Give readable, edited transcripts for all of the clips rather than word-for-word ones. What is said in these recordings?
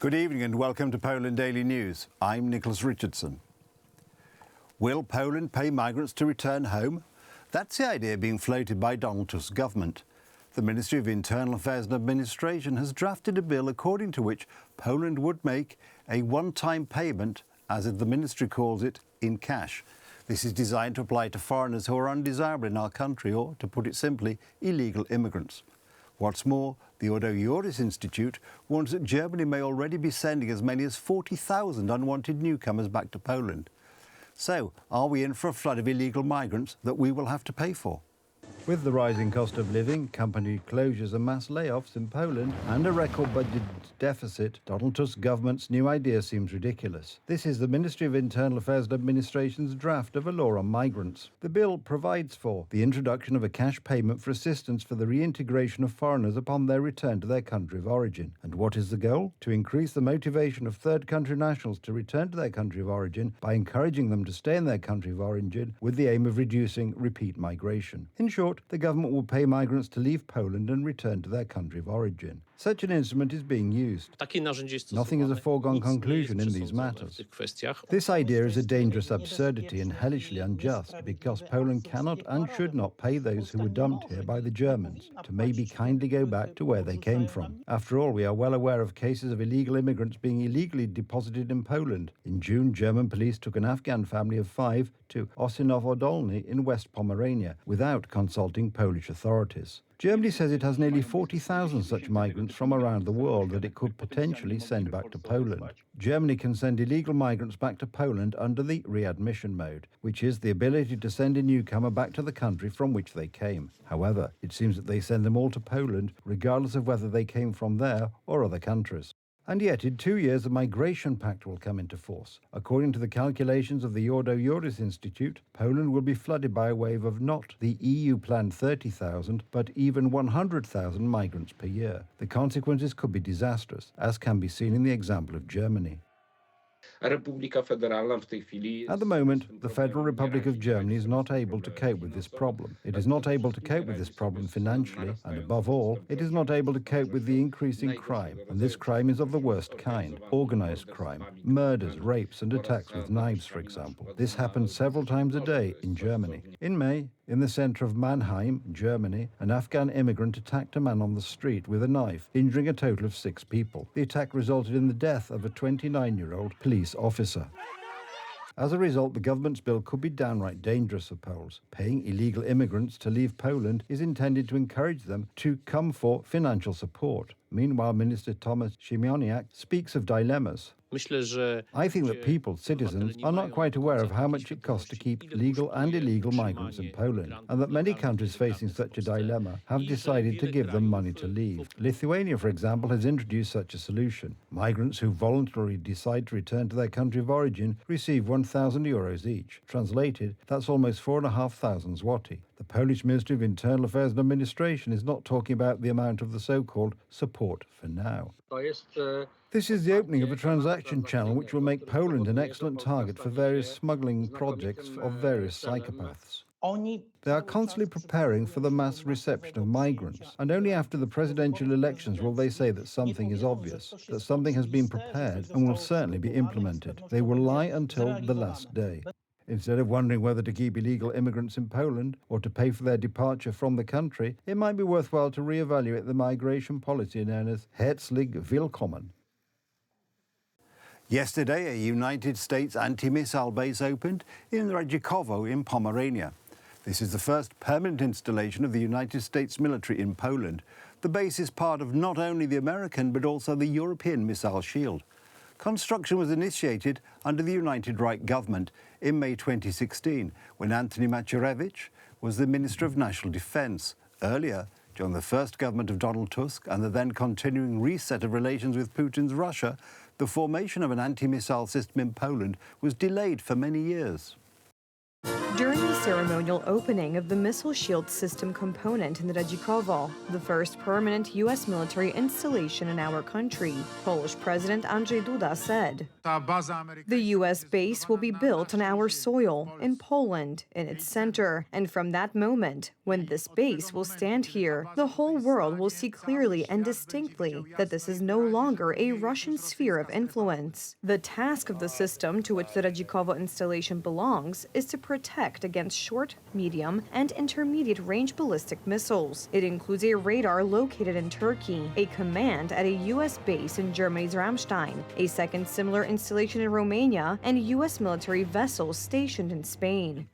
Good evening and welcome to Poland Daily News. I'm Nicholas Richardson. Will Poland pay migrants to return home? That's the idea being floated by Donald Tusk's government. The Ministry of Internal Affairs and Administration has drafted a bill according to which Poland would make a one-time payment, as the ministry calls it, in cash. This is designed to apply to foreigners who are undesirable in our country, or, to put it simply, illegal immigrants. What's more, the Ordo Iuris Institute warns that Germany may already be sending as many as 40,000 unwanted newcomers back to Poland. So, are we in for a flood of illegal migrants that we will have to pay for? With the rising cost of living, company closures and mass layoffs in Poland, and a record budget deficit, Donald Tusk's government's new idea seems ridiculous. This is the Ministry of Internal Affairs and Administration's draft of a law on migrants. The bill provides for the introduction of a cash payment for assistance for the reintegration of foreigners upon their return to their country of origin. And what is the goal? To increase the motivation of third country nationals to return to their country of origin by encouraging them to stay in their country of origin with the aim of reducing repeat migration. In short, the government will pay migrants to leave Poland and return to their country of origin. Such an instrument is being used. Nothing is a foregone conclusion in these matters. This idea is a dangerous absurdity and hellishly unjust, because Poland cannot and should not pay those who were dumped here by the Germans to maybe kindly go back to where they came from. After all, we are well aware of cases of illegal immigrants being illegally deposited in Poland. In June, German police took an Afghan family of 5 to Osinów-Odolny in West Pomerania without consulting Polish authorities. Germany says it has nearly 40,000 such migrants from around the world that it could potentially send back to Poland. Germany can send illegal migrants back to Poland under the readmission mode, which is the ability to send a newcomer back to the country from which they came. However, it seems that they send them all to Poland, regardless of whether they came from there or other countries. And yet, in 2 years, the Migration Pact will come into force. According to the calculations of the Ordo Iuris Institute, Poland will be flooded by a wave of not the EU-planned 30,000, but even 100,000 migrants per year. The consequences could be disastrous, as can be seen in the example of Germany. At the moment, the Federal Republic of Germany is not able to cope with this problem. It is not able to cope with this problem financially, and above all, it is not able to cope with the increasing crime. And this crime is of the worst kind: organized crime, murders, rapes, and attacks with knives, for example. This happens several times a day in Germany. In May, in the center of Mannheim, Germany, an Afghan immigrant attacked a man on the street with a knife, injuring a total of 6 people. The attack resulted in the death of a 29-year-old police officer. As a result, the government's bill could be downright dangerous for Poles. Paying illegal immigrants to leave Poland is intended to encourage them to come for financial support. Meanwhile, Minister Tomasz Siemoniak speaks of dilemmas. I think that people, citizens, are not quite aware of how much it costs to keep legal and illegal migrants in Poland, and that many countries facing such a dilemma have decided to give them money to leave. Lithuania, for example, has introduced such a solution. Migrants who voluntarily decide to return to their country of origin receive €1,000 each. Translated, that's almost 4,500 zloty. The Polish Ministry of Internal Affairs and Administration is not talking about the amount of the so-called support for now. This is the opening of a transaction channel which will make Poland an excellent target for various smuggling projects of various psychopaths. They are constantly preparing for the mass reception of migrants, and only after the presidential elections will they say that something is obvious, that something has been prepared and will certainly be implemented. They will lie until the last day. Instead of wondering whether to keep illegal immigrants in Poland or to pay for their departure from the country, it might be worthwhile to re-evaluate the migration policy known as Herzlich Willkommen. Yesterday, a United States anti-missile base opened in Radzikowo in Pomerania. This is the first permanent installation of the United States military in Poland. The base is part of not only the American but also the European missile shield. Construction was initiated under the United Right government in May 2016, when Anthony Macierewicz was the Minister of National Defence. Earlier, during the first government of Donald Tusk and the then continuing reset of relations with Putin's Russia, the formation of an anti-missile system in Poland was delayed for many years. During the ceremonial opening of the missile shield system component in Radzikowo, the first permanent U.S. military installation in our country, Polish President Andrzej Duda said, "The U.S. base will be built on our soil, in Poland, in its center. And from that moment, when this base will stand here, the whole world will see clearly and distinctly that this is no longer a Russian sphere of influence. The task of the system to which the Radzikowo installation belongs is to protect against short, medium, and intermediate range ballistic missiles. It includes a radar located in Turkey, a command at a U.S. base in Germany's Ramstein, a second similar installation in Romania, and U.S. military vessels stationed in Spain."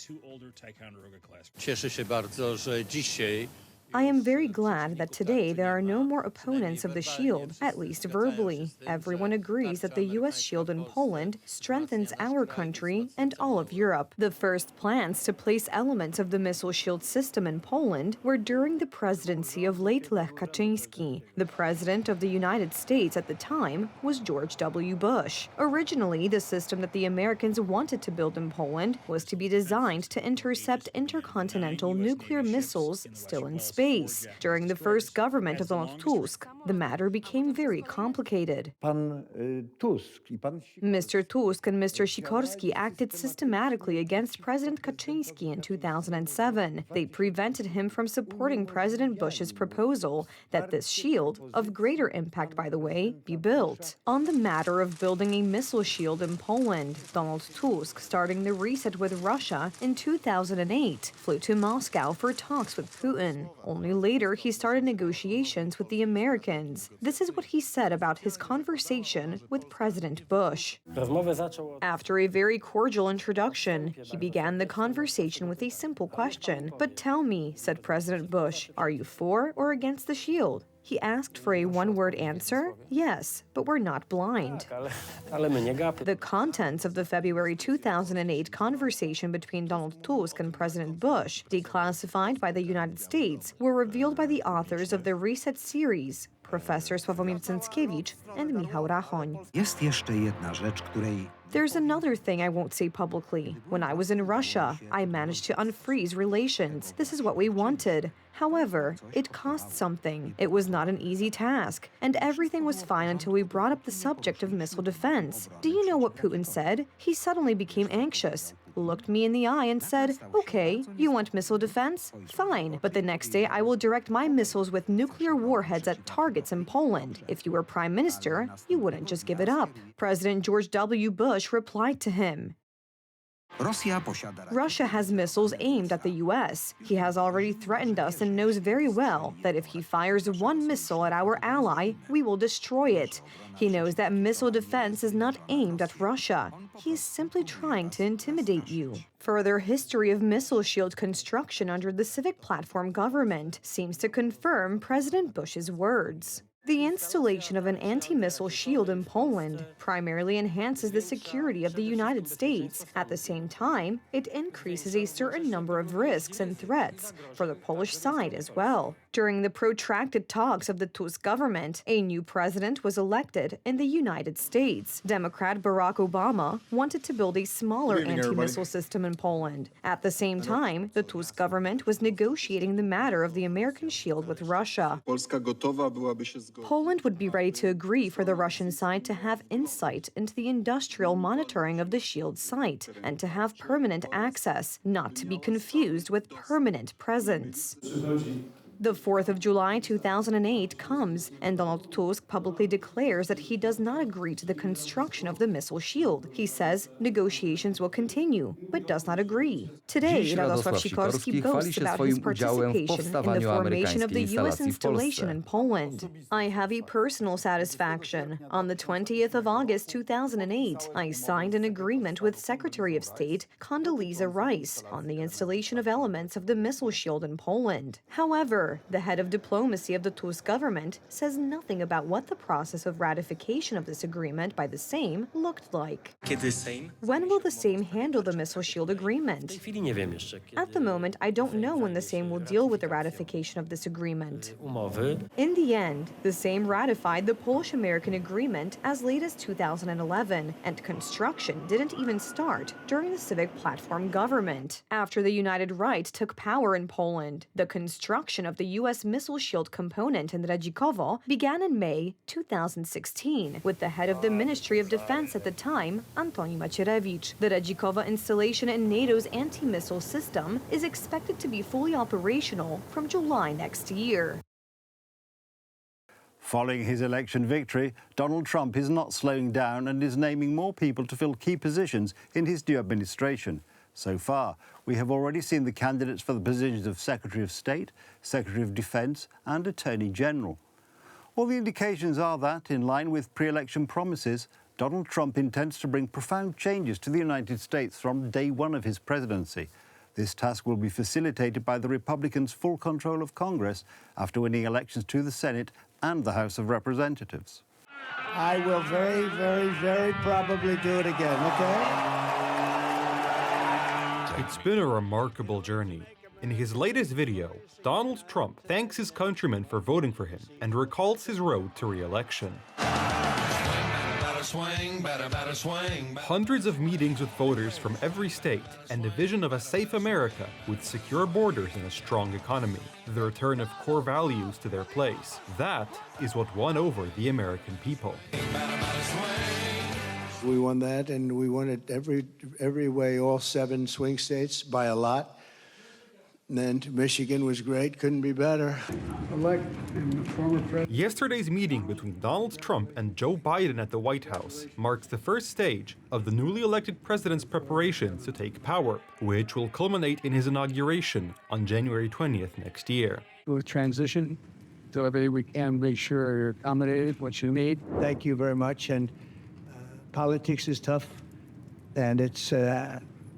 Cieszę się bardzo, że dzisiaj I am very glad that today there are no more opponents of the shield, at least verbally. Everyone agrees that the U.S. shield in Poland strengthens our country and all of Europe. The first plans to place elements of the missile shield system in Poland were during the presidency of late Lech Kaczyński. The president of the United States at the time was George W. Bush. Originally, the system that the Americans wanted to build in Poland was to be designed to intercept intercontinental nuclear missiles still in space. During the first government of Donald Tusk, the matter became very complicated. Mr. Tusk and Mr. Sikorski acted systematically against President Kaczynski in 2007. They prevented him from supporting President Bush's proposal that this shield, of greater impact by the way, be built. On the matter of building a missile shield in Poland, Donald Tusk, starting the reset with Russia in 2008, flew to Moscow for talks with Putin. Only later, he started negotiations with the Americans. This is what he said about his conversation with President Bush. After a very cordial introduction, he began the conversation with a simple question. "But tell me," said President Bush, "are you for or against the shield?" He asked for a one-word answer. Yes, but we're not blind. The contents of the February 2008 conversation between Donald Tusk and President Bush, declassified by the United States, were revealed by the authors of the Reset series, Professor Sławomir Cęckiewicz and Michał Rachoń. Jest jeszcze jedna rzecz, której There's another thing I won't say publicly. When I was in Russia, I managed to unfreeze relations. This is what we wanted. However, it cost something. It was not an easy task. And everything was fine until we brought up the subject of missile defense. Do you know what Putin said? He suddenly became anxious, looked me in the eye and said, "Okay, you want missile defense? Fine, but the next day I will direct my missiles with nuclear warheads at targets in Poland. If you were prime minister, you wouldn't just give it up." President George W. Bush replied to him, "Russia has missiles aimed at the U.S. He has already threatened us and knows very well that if he fires one missile at our ally, we will destroy it. He knows that missile defense is not aimed at Russia. He is simply trying to intimidate you." Further history of missile shield construction under the Civic Platform government seems to confirm President Bush's words. The installation of an anti-missile shield in Poland primarily enhances the security of the United States. At the same time, it increases a certain number of risks and threats for the Polish side as well. During the protracted talks of the Tusk government, a new president was elected in the United States. Democrat Barack Obama wanted to build a smaller anti-missile system in Poland. At the same time, the Tusk government was negotiating the matter of the American shield with Russia. Poland would be ready to agree for the Russian side to have insight into the industrial monitoring of the shield site and to have permanent access, not to be confused with permanent presence. The 4th of July 2008 comes, and Donald Tusk publicly declares that he does not agree to the construction of the missile shield. He says negotiations will continue, but does not agree. Today, Radosław Sikorski boasts about his participation in the formation of the U.S. installation in Poland. "I have a personal satisfaction. On the 20th of August 2008, I signed an agreement with Secretary of State Condoleezza Rice on the installation of elements of the missile shield in Poland. However, However, the head of diplomacy of the Tusk government says nothing about what the process of ratification of this agreement by the Sejm looked like. When will the Sejm handle the missile shield agreement? At the moment, I don't know when the Sejm will deal with the ratification of this agreement. In the end, the Sejm ratified the Polish-American agreement as late as 2011, and construction didn't even start during the Civic Platform government. After the United Right took power in Poland, the construction of the U.S. missile shield component in Radzikowo began in May 2016, with the head of the Ministry of Defense at the time, Antoni Macierewicz. The Radzikowo installation in NATO's anti-missile system is expected to be fully operational from July next year. Following his election victory, Donald Trump is not slowing down and is naming more people to fill key positions in his new administration. So far, we have already seen the candidates for the positions of Secretary of State, Secretary of Defense and Attorney General. All the indications are that, in line with pre-election promises, Donald Trump intends to bring profound changes to the United States from day one of his presidency. This task will be facilitated by the Republicans' full control of Congress after winning elections to the Senate and the House of Representatives. I will very probably do it again, okay? It's been a remarkable journey. In his latest video, Donald Trump thanks his countrymen for voting for him and recalls his road to re-election. Hundreds of meetings with voters from every state and a vision of a safe America with secure borders and a strong economy. The return of core values to their place. That is what won over the American people. We won that, and we won it every way, all 7 swing states by a lot. And then Michigan was great, couldn't be better. Yesterday's meeting between Donald Trump and Joe Biden at the White House marks the first stage of the newly elected president's preparations to take power, which will culminate in his inauguration on January 20th next year. With transition, so everybody we can make sure you're accommodated what you need. Thank you very much. And politics is tough, and it's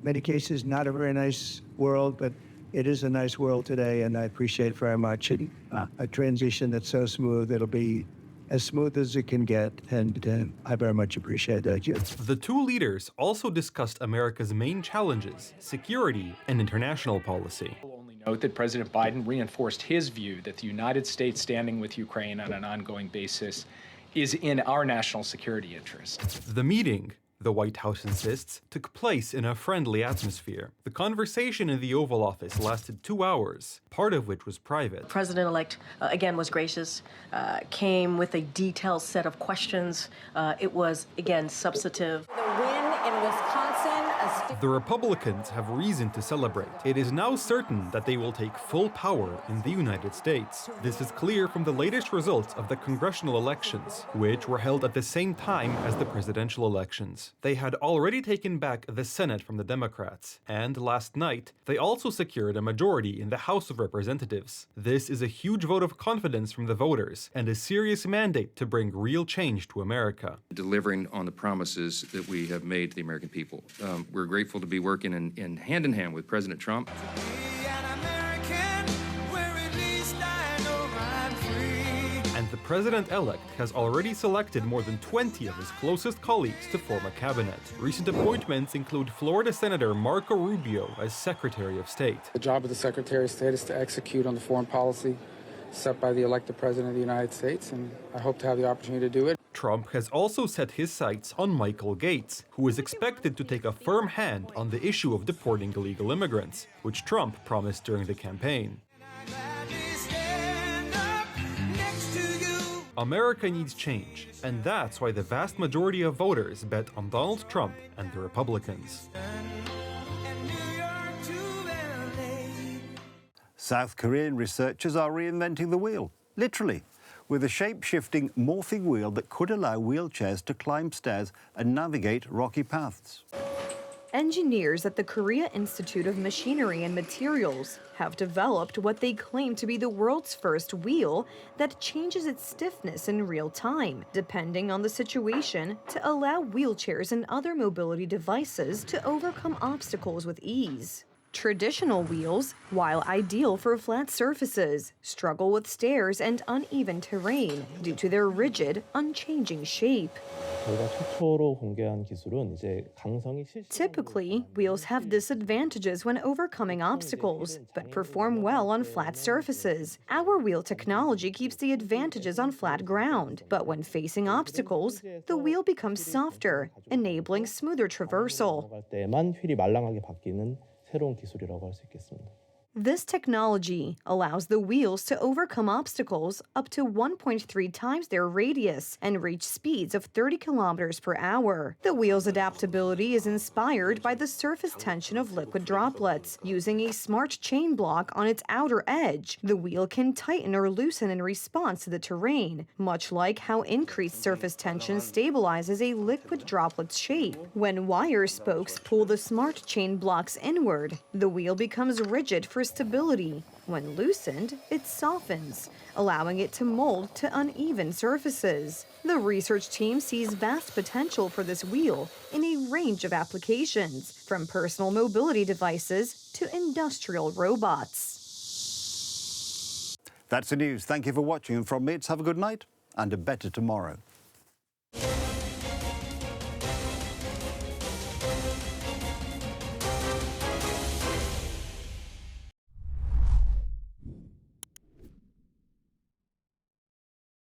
many cases not a very nice world, but it is a nice world today, and I appreciate it very much. And, a transition that's so smooth, it'll be as smooth as it can get, and I very much appreciate that. The two leaders also discussed America's main challenges, security and international policy. Note that President Biden reinforced his view that the United States standing with Ukraine on an ongoing basis is in our national security interest. The meeting, the White House insists, took place in a friendly atmosphere. The conversation in the Oval Office lasted 2 hours, part of which was private. President-elect, again, was gracious, came with a detailed set of questions. It was, again, substantive. The win in Wisconsin. The Republicans have reason to celebrate. It is now certain that they will take full power in the United States. This is clear from the latest results of the congressional elections, which were held at the same time as the presidential elections. They had already taken back the Senate from the Democrats, and last night, they also secured a majority in the House of Representatives. This is a huge vote of confidence from the voters and a serious mandate to bring real change to America. Delivering on the promises that we have made to the American people. We're grateful to be working in hand with President Trump. And the president-elect has already selected more than 20 of his closest colleagues to form a cabinet. Recent appointments include Florida Senator Marco Rubio as Secretary of State. The job of the Secretary of State is to execute on the foreign policy set by the elected President of the United States, and I hope to have the opportunity to do it. Trump has also set his sights on Michael Gates, who is expected to take a firm hand on the issue of deporting illegal immigrants, which Trump promised during the campaign. America needs change, and that's why the vast majority of voters bet on Donald Trump and the Republicans. South Korean researchers are reinventing the wheel, literally, with a shape-shifting, morphing wheel that could allow wheelchairs to climb stairs and navigate rocky paths. Engineers at the Korea Institute of Machinery and Materials have developed what they claim to be the world's first wheel that changes its stiffness in real time, depending on the situation, to allow wheelchairs and other mobility devices to overcome obstacles with ease. Traditional wheels, while ideal for flat surfaces, struggle with stairs and uneven terrain due to their rigid, unchanging shape. Typically, wheels have disadvantages when overcoming obstacles, but perform well on flat surfaces. Our wheel technology keeps the advantages on flat ground, but when facing obstacles, the wheel becomes softer, enabling smoother traversal. This technology allows the wheels to overcome obstacles up to 1.3 times their radius and reach speeds of 30 kilometers per hour. The wheel's adaptability is inspired by the surface tension of liquid droplets. Using a smart chain block on its outer edge, the wheel can tighten or loosen in response to the terrain, much like how increased surface tension stabilizes a liquid droplet's shape. When wire spokes pull the smart chain blocks inward, the wheel becomes rigid for stability. When loosened, it softens, allowing it to mold to uneven surfaces. The research team sees vast potential for this wheel in a range of applications, from personal mobility devices to industrial robots. That's the news. Thank you for watching. And from me, it's have a good night and a better tomorrow.